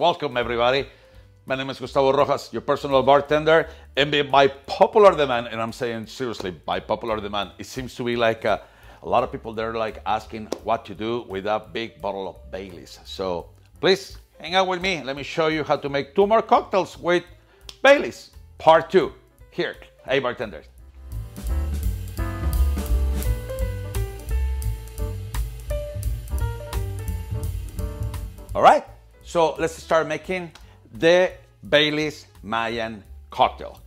Welcome everybody. My name is Gustavo Rojas, your personal bartender, and by popular demand, and I'm saying seriously, by popular demand, it seems to be like a lot of people they're like asking what to do with that big bottle of Baileys. So please hang out with me. Let me show you how to make 2 more cocktails with Baileys. Part 2. Here. Hey bartenders. All right, so let's start making the Baileys Mayan cocktail.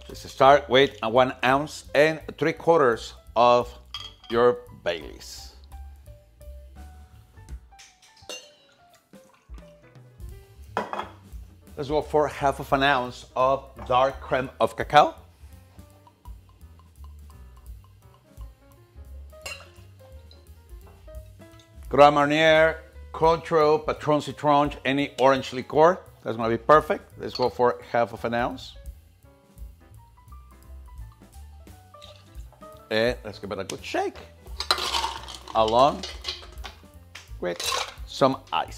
Let's start with 1 ounce and 3/4 of your Baileys. Let's go for 1/2 ounce of dark creme of cacao. Grand Marnier, Cointreau, Patron Citron, any orange liqueur. That's gonna be perfect. Let's go for 1/2 ounce. And let's give it a good shake. Along with some ice.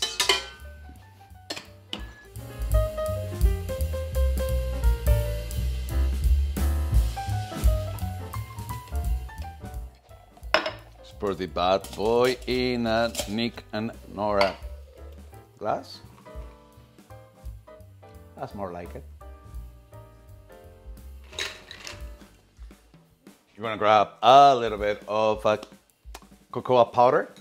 Pour the bad boy in a Nick and Nora glass. That's more like it. You're gonna grab a little bit of cocoa powder.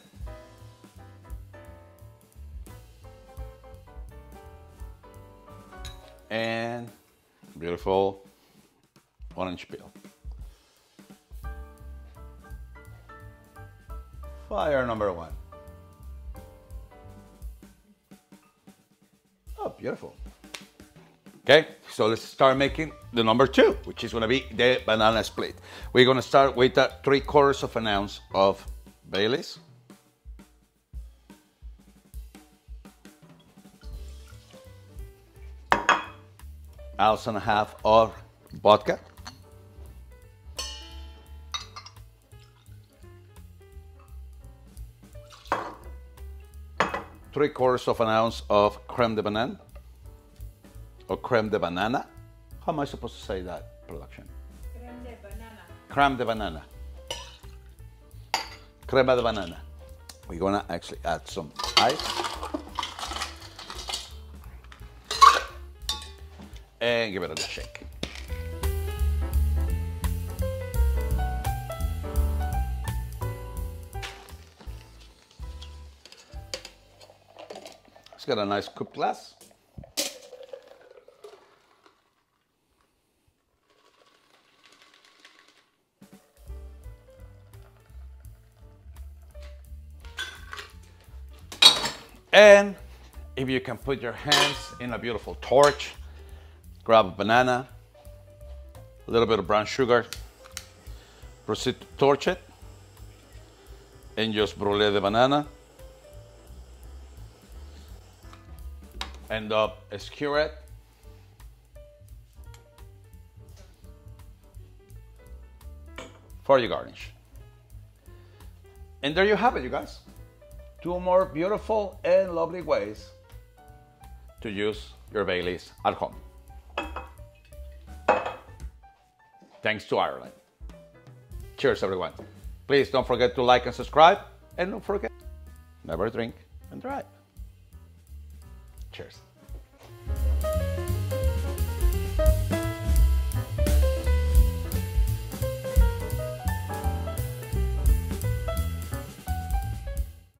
And beautiful orange peel. Fire number 1. Oh, beautiful. Okay, so let's start making the number 2, which is gonna be the banana split. We're gonna start with 3/4 ounce of Baileys. Ounce and a half of vodka. Three-quarters ounce of creme de banana, or creme de banana. How am I supposed to say that, production? Creme de banana. Creme de banana. Crema de banana. We're gonna actually add some ice. And give it a good shake. Got a nice cup glass. And if you can put your hands in a beautiful torch, grab a banana, a little bit of brown sugar, proceed to torch it, and just Bruleed the banana. End up skewer it. For your garnish. And there you have it, you guys. 2 more beautiful and lovely ways to use your Baileys at home. Thanks to Ireland. Cheers, everyone. Please don't forget to like and subscribe. And don't forget, never drink and drive. Cheers.